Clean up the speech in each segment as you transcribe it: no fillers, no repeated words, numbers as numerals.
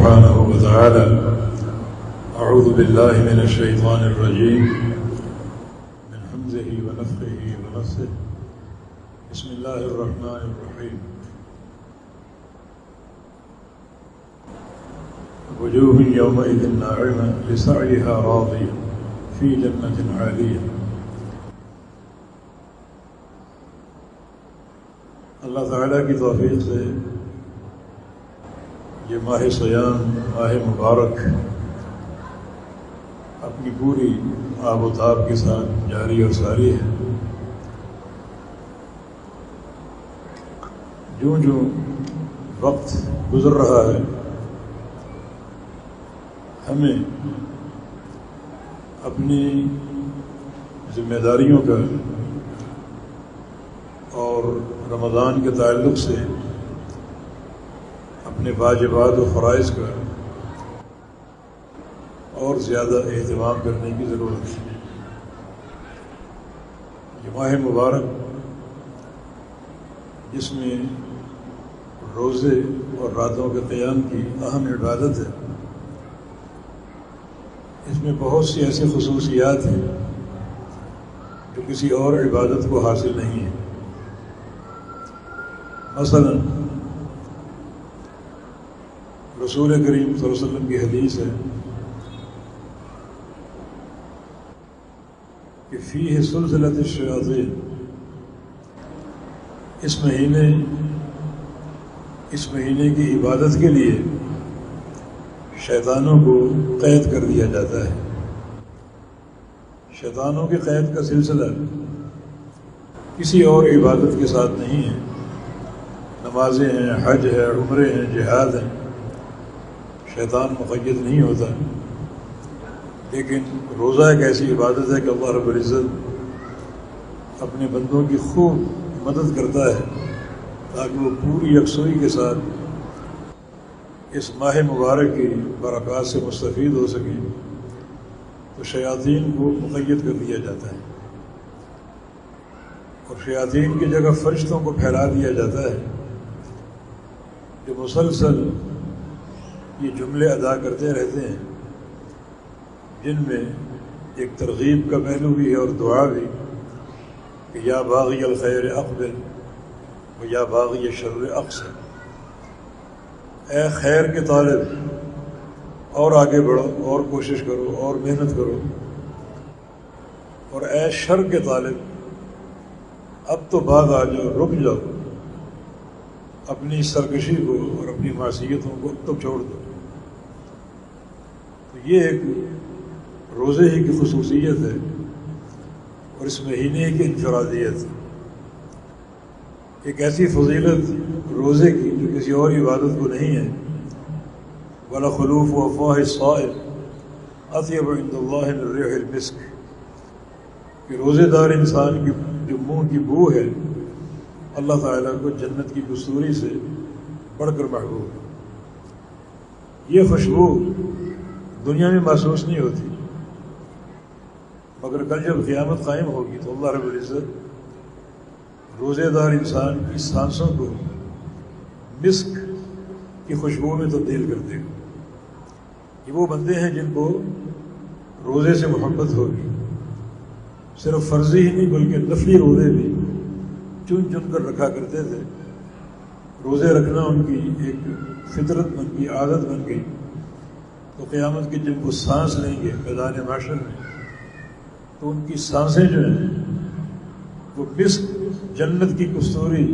سبحانه وتعالى: أعوذ بالله من الشيطان الرجيم من همزه ونفخه ونفثه بسم الله الرحمن الرحيم وجوه يومئذ ناعمة لسعيها راضية في جنة عالية. اللہ تعالیٰ کی توفیق سے یہ ماہ سیام، ماہ مبارک اپنی پوری آب و تاب کے ساتھ جاری اور ساری ہے۔ جوں جوں وقت گزر رہا ہے ہمیں اپنی ذمہ داریوں کا اور رمضان کے تعلق سے اپنے واجبات و فرائض کا اور زیادہ اہتمام کرنے کی ضرورت ہے۔ یہ ماہ مبارک جس میں روزے اور راتوں کے قیام کی اہم عبادت ہے، اس میں بہت سی ایسی خصوصیات ہیں جو کسی اور عبادت کو حاصل نہیں ہیں۔ مثلا رسول کریم صلی اللہ علیہ وسلم کی حدیث ہے کہ فیہ سلسلۃ الشیاطین، اس مہینے کی عبادت کے لیے شیطانوں کو قید کر دیا جاتا ہے۔ شیطانوں کی قید کا سلسلہ کسی اور عبادت کے ساتھ نہیں ہے۔ نمازیں ہیں، حج ہے، عمرے ہیں، جہاد ہیں، شیطان مقید نہیں ہوتا۔ لیکن روزہ ایک ایسی عبادت ہے کہ اللہ رب العزت اپنے بندوں کی خوب مدد کرتا ہے تاکہ وہ پوری یکسوئی کے ساتھ اس ماہ مبارک کی برکات سے مستفید ہو سکیں، تو شیاطین کو مقید کر دیا جاتا ہے اور شیاطین کی جگہ فرشتوں کو پھیلا دیا جاتا ہے جو مسلسل یہ جملے ادا کرتے رہتے ہیں، جن میں ایک ترغیب کا پہلو بھی ہے اور دعا بھی کہ یا باغی الخیر اقبل و یا باغی الشر اقصر، اے خیر کے طالب اور آگے بڑھو اور کوشش کرو اور محنت کرو، اور اے شر کے طالب اب تو بعد آ جاؤ، رک جاؤ، اپنی سرکشی کو اور اپنی معصیتوں کو اب تک چھوڑ دو۔ تو یہ ایک روزے ہی کی خصوصیت ہے اور اس مہینے کی انفرادیت، ایک ایسی فضیلت روزے کی جو کسی اور عبادت کو نہیں ہے۔ وَلَخُلُوفُ أَفْوَاهِ الصَّائِمِ أَطْيَبُ عِندَ اللَّهِ مِن رِيحِ الْمِسْكِ، کہ روزے دار انسان کی جو منہ کی بو ہے اللہ تعالیٰ کو جنت کی کستوری سے بڑھ کر محبوب ہے۔ یہ خوشبو دنیا میں محسوس نہیں ہوتی، مگر کل جب قیامت قائم ہوگی تو اللہ رب العزت روزے دار انسان کی سانسوں کو مسک کی خوشبو میں تبدیل کر دے گا۔ یہ وہ بندے ہیں جن کو روزے سے محبت ہوگی، صرف فرضی ہی نہیں بلکہ نفلی روزے بھی چن چن کر رکھا کرتے تھے۔ روزے رکھنا ان کی ایک فطرت بن گئی، عادت بن گئی۔ تو قیامت کی جب وہ سانس لیں گے میدان محشر میں، تو ان کی سانسیں جو ہیں وہ مسک جنت کی کستوری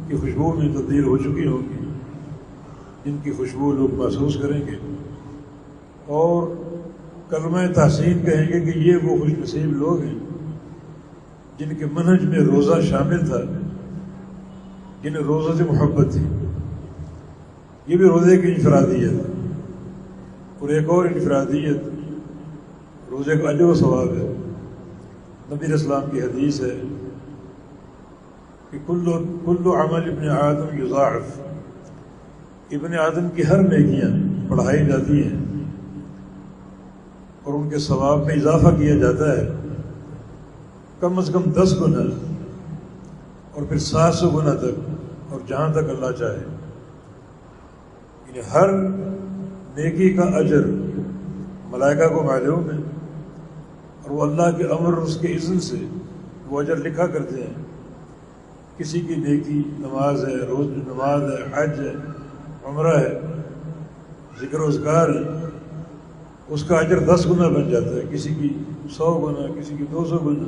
کی خوشبو میں تبدیل ہو چکی ہوں گی، جن کی خوشبو لوگ محسوس کریں گے اور کلمہ تحسین کہیں گے کہ یہ وہ خوش نصیب لوگ ہیں جن کے منہج میں روزہ شامل تھا، جنہیں روزہ سے محبت تھی۔ یہ بھی روزے کی انفرادیت اور ایک اور انفرادیت روزے کا اجر و ثواب ہے۔ نبی علیہ السلام کی حدیث ہے کہ کل عمل ابن آدم یضاعف، ابن آدم کی ہر نیکیاں بڑھائی جاتی ہیں اور ان کے ثواب میں اضافہ کیا جاتا ہے، کم از کم 10 گنا اور پھر 700 گنا تک، اور جہاں تک اللہ چاہے۔ یعنی ہر نیکی کا اجر ملائکہ کو معلوم ہے، اور وہ اللہ کے امر اور اس کے اذن سے وہ اجر لکھا کرتے ہیں۔ کسی کی نیکی نماز ہے، روز نماز ہے، حج ہے، عمرہ ہے، ذکر و اذکار ہے، اس کا اجر 10 گنا بن جاتا ہے، کسی کی 100 گنا، کسی کی 200 گنا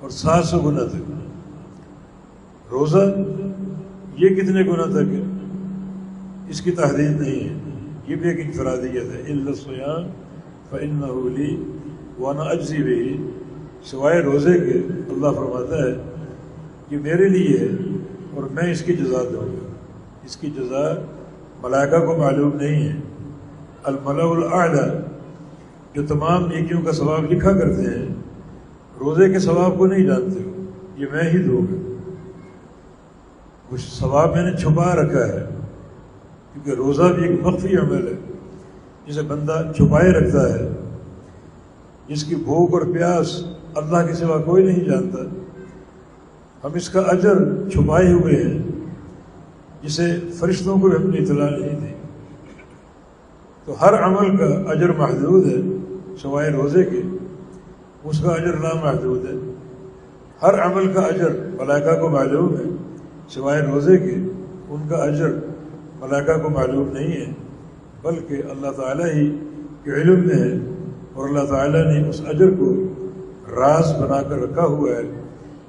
اور 700 گنا تک۔ روزہ یہ کتنے گنا تک ہے اس کی تحدید نہیں ہے، یہ بھی ایک انفرادیت ہے۔ الا الصیام فإنہ لی وانا اجزی بہ، سوائے روزے کے اللہ فرماتا ہے کہ میرے لیے ہے اور میں اس کی جزا دوں گا۔ اس کی جزا ملائکہ کو معلوم نہیں ہے۔ الملأ الاعلی جو تمام نیکیوں کا ثواب لکھا کرتے ہیں، روزے کے ثواب کو نہیں جانتے، یہ میں ہی دوں گا۔ کچھ ثواب میں نے چھپا رکھا ہے، کیونکہ روزہ بھی ایک مخفی عمل ہے جسے بندہ چھپائے رکھتا ہے، جس کی بھوک اور پیاس اللہ کے سوا کوئی نہیں جانتا۔ ہم اس کا اجر چھپائے ہوئے ہیں جسے فرشتوں کو بھی ہم نے اطلاع نہیں دی۔ تو ہر عمل کا اجر محدود ہے سوائے روزے کے، اس کا اجر لامحدود ہے۔ ہر عمل کا اجر ملائکہ کو معلوم ہے سوائے روزے کے، ان کا اجر ملائکہ کو معلوم نہیں ہے، بلکہ اللہ تعالیٰ ہی کے علم میں ہے، اور اللہ تعالیٰ نے اس اجر کو راز بنا کر رکھا ہوا ہے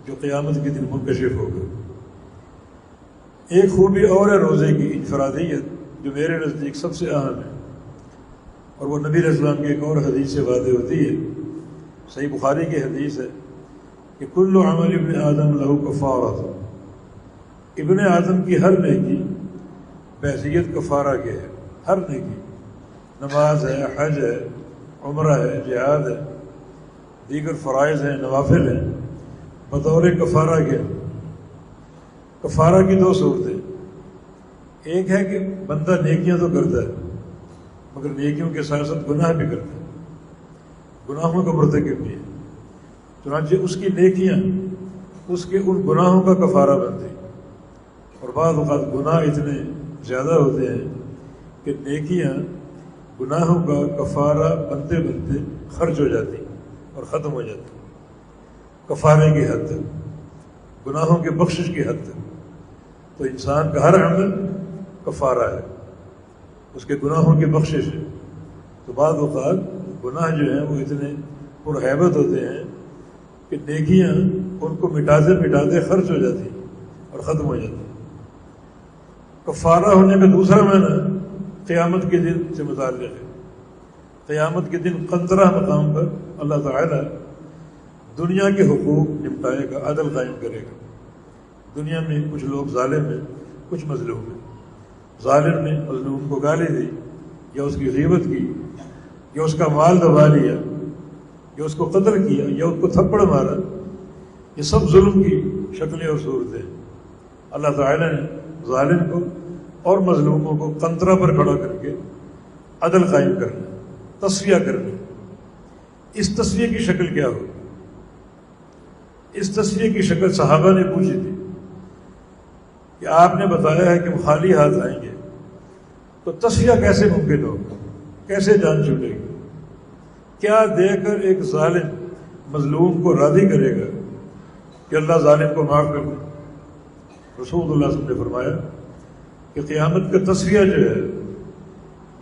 جو قیامت کے دن منکشف ہوگا۔ ایک خوبی اور ہے روزے کی، انفرادیت، جو میرے نزدیک سب سے اہم ہے، اور وہ نبی علیہ السلام کی ایک اور حدیث سے واضح ہوتی ہے۔ صحیح بخاری کی حدیث ہے کہ کل عمل ابن آدم لہ کفارۃ، ابن آدم کی ہر نیکی بحیثیت کفارہ کے ہے۔ ہر نیکی، نماز ہے، حج ہے، عمرہ ہے، جہاد ہے، دیگر فرائض ہیں، نوافل ہیں، بطور کفارہ کے۔ کفارہ کی 2 صورتیں، ایک ہے کہ بندہ نیکیاں تو کرتا ہے مگر نیکیوں کے ساتھ ساتھ گناہ بھی کرتا ہے، گناہوں کا مرتکب بھی ہے، چنانچہ اس کی نیکیاں اس کے ان گناہوں کا کفارہ بنتی، اور بعض اوقات گناہ اتنے زیادہ ہوتے ہیں کہ نیکیاں گناہوں کا کفارہ بنتے بنتے خرچ ہو جاتی اور ختم ہو جاتی، کفارے کی حد تک، گناہوں کے بخشش کی حد تک۔ تو انسان کا ہر عمل کفارہ ہے، اس کے گناہوں کی بخشش ہے۔ تو بعض اوقات گناہ جو ہیں وہ اتنے پرہیبت ہوتے ہیں کہ نیکیاں ان کو مٹاتے مٹاتے خرچ ہو جاتی اور ختم ہو جاتی۔ کفارہ ہونے کا دوسرا معنی قیامت کے دن سے متعلق ہے۔ قیامت کے دن قنطرہ مقام پر اللہ تعالیٰ دنیا کے حقوق نمٹائے گا، عدل قائم کرے گا۔ دنیا میں کچھ لوگ ظالم ہیں، کچھ مظلوم ہیں۔ ظالم نے مظلوم کو گالی دی، یا اس کی غیبت کی، یا اس کا مال دبا لیا، یا اس کو قتل کیا، یا اس کو تھپڑ مارا، یہ سب ظلم کی شکلیں اور صورتیں ہیں۔ اللہ تعالیٰ نے ظالم کو اور مظلوموں کو قنطرہ پر کھڑا کر کے عدل قائم کرنا، تصفیہ کرنا۔ اس تصفیہ کی شکل کیا ہو؟ اس تصفیہ کی شکل صحابہ نے پوچھی تھی کہ آپ نے بتایا ہے کہ ہم خالی ہاتھ آئیں گے، تو تصفیہ کیسے ممکن ہوگا؟ کیسے جان چھوٹے گی؟ کیا دے کر ایک ظالم مظلوم کو راضی کرے گا کہ اللہ ظالم کو معاف کر دے؟ رسول اللہ صلی اللہ علیہ وسلم نے فرمایا کہ قیامت کا تصفیہ جو ہے،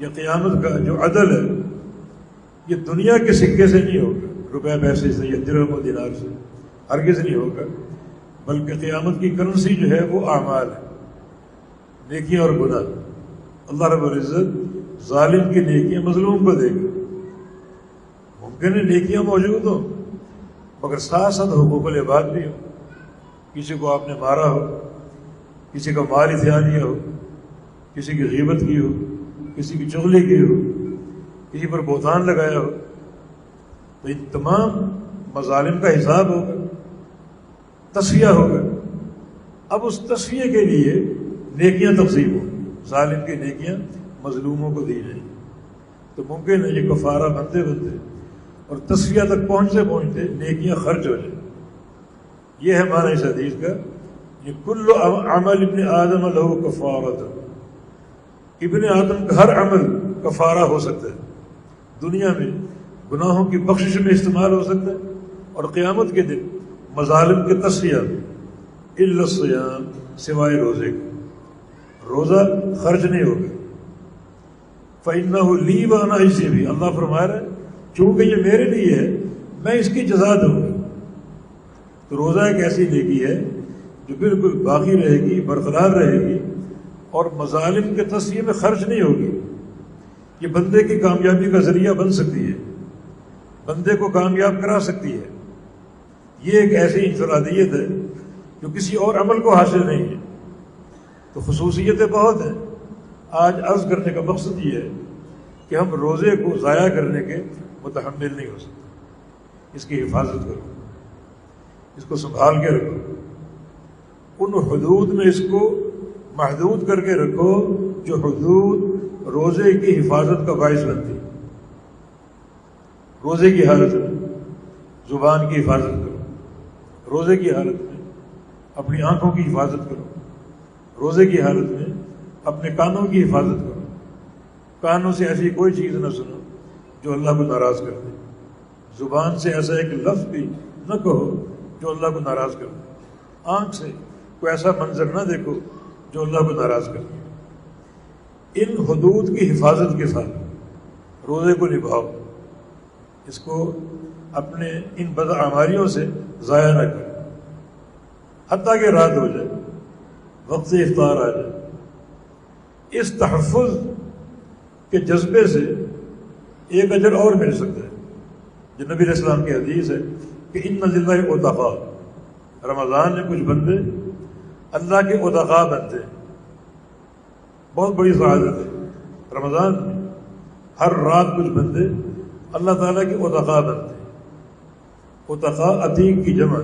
یا قیامت کا جو عدل ہے، یہ دنیا کے سکے سے نہیں ہوگا، روپے پیسے سے یا درہم و دینار سے، ہرگز نہیں ہوگا، بلکہ قیامت کی کرنسی جو ہے وہ اعمال ہے، نیکیاں اور گناہ۔ اللہ رب العزت ظالم کی نیکیاں مظلوم کو دے گا۔ ممکن ہے نیکیاں موجود ہوں مگر ساتھ ساتھ حقوق العباد بھی ہو، کسی کو آپ نے مارا ہو، کسی کا مال ہتھیا لیا ہو، کسی کی غیبت کی ہو، کسی کی چغلی کی ہو، کسی پر بہتان لگایا ہو، تو ان تمام مظالم کا حساب ہوگا، تصفیہ ہوگا۔ اب اس تصفیہ کے لیے نیکیاں تقسیم ہوں، ظالم کی نیکیاں مظلوموں کو دی جائیں، تو ممکن ہے یہ کفارہ بنتے بنتے اور تصفیہ تک پہنچتے پہنچتے نیکیاں خرچ ہو جائیں۔ یہ ہے معنی اس حدیث کا، یہ کل عمل ابن آدم لہ کفارۃ، ابن آدم کا ہر عمل کفارہ ہو سکتا ہے، دنیا میں گناہوں کی بخشش میں استعمال ہو سکتا ہے، اور قیامت کے دن مظالم کے تصفیہ الا الصیام، سوائے روزے کے۔ روزہ خرچ نہیں ہوگا۔ فإنہ لی وأنا أجزی بہ، اللہ فرما رہا ہے چونکہ یہ میرے لیے ہے میں اس کی جزا دوں گا۔ تو روزہ ایک ایسی نیکی ہے جو بالکل باقی رہے گی، برقرار رہے گی، اور مظالم کے تصفیے میں خرچ نہیں ہوگی۔ یہ بندے کی کامیابی کا ذریعہ بن سکتی ہے، بندے کو کامیاب کرا سکتی ہے۔ یہ ایک ایسی انفرادیت ہے جو کسی اور عمل کو حاصل نہیں ہے۔ تو خصوصیتیں بہت ہیں۔ آج عرض کرنے کا مقصد یہ ہے کہ ہم روزے کو ضائع کرنے کے متحمل نہیں ہو سکتے۔ اس کی حفاظت کرو، اس کو سنبھال کے رکھو، ان حدود میں اس کو محدود کر کے رکھو جو حدود روزے کی حفاظت کا باعث بنتی۔ روزے کی حالت میں زبان کی حفاظت کرو، روزے کی حالت میں اپنی آنکھوں کی حفاظت کرو، روزے کی حالت میں اپنے کانوں کی حفاظت کرو۔ کانوں سے ایسی کوئی چیز نہ سنو جو اللہ کو ناراض کر دے، زبان سے ایسا ایک لفظ بھی نہ کہو جو اللہ کو ناراض کر دے، آنکھ سے کوئی ایسا منظر نہ دیکھو جو اللہ کو ناراض کر دے۔ ان حدود کی حفاظت کے ساتھ روزے کو نبھاؤ، اس کو اپنے ان بدعمالیوں سے ضائع نہ کرو، حتیٰ کہ رات ہو جائے، وقت سے افطار آ جائے۔ اس تحفظ کے جذبے سے ایک اجر اور مل سکتا ہے جو نبی علیہ السلام کی حدیث ہے کہ ان للہ عتقاء، رمضان میں کچھ بندے اللہ کے عتقاء بنتے ہیں۔ بہت بڑی سعادت ہے، رمضان میں ہر رات کچھ بندے اللہ تعالیٰ کے عتقاء بنتے ہیں۔ عتقاء عتیق کی جمع،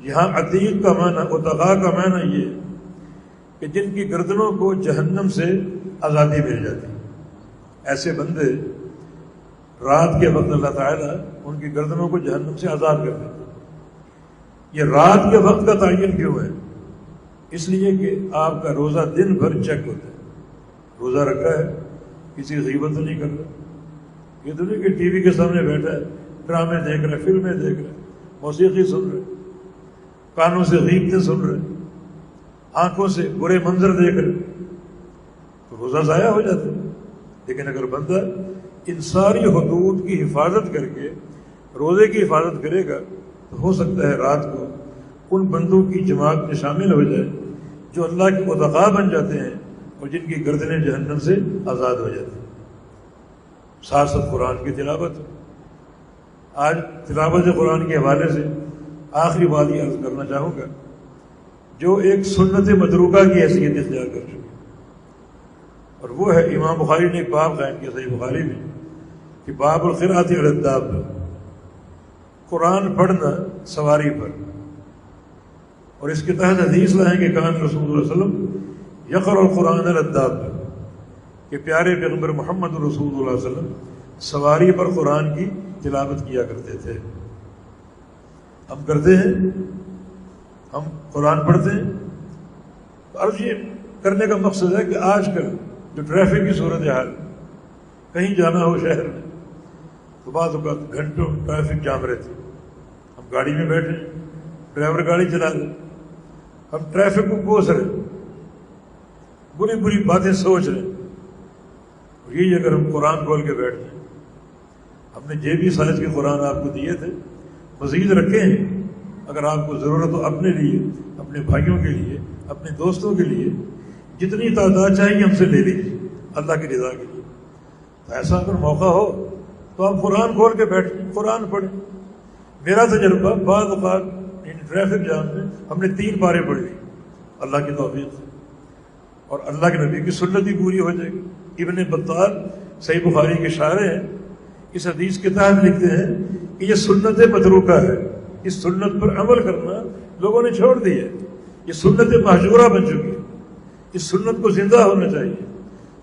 یہاں عتیق کا معنی، عتقاء کا معنی یہ ہے کہ جن کی گردنوں کو جہنم سے آزادی مل جاتی ہے۔ ایسے بندے رات کے وقت اللہ تعالیٰ ان کی گردنوں کو جہنم سے آزاد کر دیتے ہیں۔ یہ رات کے وقت کا تعین کیوں ہے؟ اس لیے کہ آپ کا روزہ دن بھر چیک ہوتا ہے، روزہ رکھا ہے، کسی غیبت نہیں کر رہا، یہ تو نہیں کہ ٹی وی کے سامنے بیٹھا ہے، ڈرامے دیکھ رہا ہے، فلمیں دیکھ رہا ہے، موسیقی سن رہا ہے، کانوں سے غیبتیں سن رہے ہیں، آنکھوں سے برے منظر دیکھ رہے، تو روزہ ضائع ہو جاتا ہے۔ لیکن اگر بندہ ان ساری حدود کی حفاظت کر کے روزے کی حفاظت کرے گا تو ہو سکتا ہے رات کو ان بندوں کی جماعت میں شامل ہو جائے جو اللہ کے عتقاء بن جاتے ہیں اور جن کی گردنیں جہنم سے آزاد ہو جاتی ہیں۔ ساتھ ساتھ قرآن کی تلاوت۔ آج تلاوت قرآن کے حوالے سے آخری بات یہ عرض کرنا چاہوں گا جو ایک سنت متروکہ کی حیثیت اختیار کر چکی، اور وہ ہے امام بخاری نے ایک باب قائم کیا صحیح بخاری میں کہ باب القراءۃ علی الدابہ، قرآن پڑھنا سواری پر۔ اور اس کے تحت حدیث لائیں کہ کان رسول اللہ صلی اللہ علیہ وسلم یقرأ القرآن علی الدابہ، کہ پیارے پیغمبر محمد رسول اللہ صلی اللہ علیہ وسلم سواری پر قرآن کی تلاوت کیا کرتے تھے۔ ہم کرتے ہیں، ہم قرآن پڑھتے ہیں۔ عرض یہ کرنے کا مقصد ہے کہ آج کل جو ٹریفک کی صورتحال، کہیں جانا ہو شہر میں تو بعض اوقات گھنٹوں ٹریفک جام رہتی، ہم گاڑی میں بیٹھے، ڈرائیور گاڑی چلا رہے، ہم ٹریفک کو کوس رہے، بری بری باتیں سوچ رہے، اور یہی اگر ہم قرآن کھول کے بیٹھ جائیں، ہم نے جیبی سائز کے قرآن آپ کو دیے تھے، مزید رکھے ہیں، اگر آپ کو ضرورت ہو اپنے لیے، اپنے بھائیوں کے لیے، اپنے دوستوں کے لیے، جتنی تعداد چاہیے ہم سے لے لیجیے اللہ کی رضا کے لیے۔ تو ایسا اگر موقع ہو تو آپ قرآن کھول کے بیٹھ جائیں، قرآن پڑھیں۔ میرا تجربہ بعض اوقات ٹریفک جام میں ہم نے 3 پارے پڑھ لی اللہ کی توفیق سے، اور اللہ کے نبی کی سنت بھی پوری ہو جائے گی۔ ابن بطال صحیح بخاری کے شارح ہیں، اس حدیث کے تحت لکھتے ہیں کہ یہ سنت متروکہ ہے، اس سنت پر عمل کرنا لوگوں نے چھوڑ دی ہے، یہ سنت مہجورہ بن چکی ہے، اس سنت کو زندہ ہونا چاہیے۔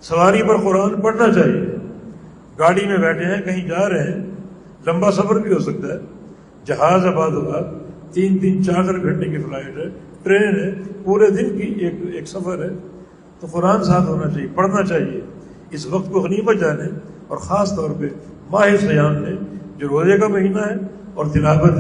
سواری پر قرآن پڑھنا چاہیے، گاڑی میں بیٹھے ہیں، کہیں جا رہے ہیں، لمبا سفر بھی ہو سکتا ہے، جہاز آباد ہوگا، 3-3 4 گھنٹے کی فلائٹ ہے، ٹرین ہے، پورے دن کی ایک سفر ہے، تو قرآن ساتھ ہونا چاہیے، پڑھنا چاہیے، اس وقت کو غنیمت جانے، اور خاص طور پہ ماہ سیام میں جو روزے کا مہینہ ہے اور تلاوت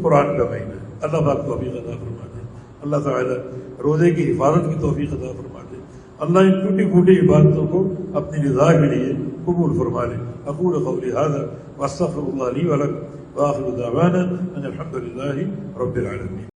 قرآن کا مہینہ ہے۔ اللہ پاک توفیق عطا فرما دے، اللہ تعالیٰ روزے کی حفاظت کی توفیق عطا فرما دے، اللہ ان ٹوٹی پھوٹی عبادتوں کو اپنی رضا کے لیے قبول فرما لے۔ اقول قولی ھذا واستغفر اللہ لی ولکم وآخر دعوانا ان الحمد للہ رب العالمین۔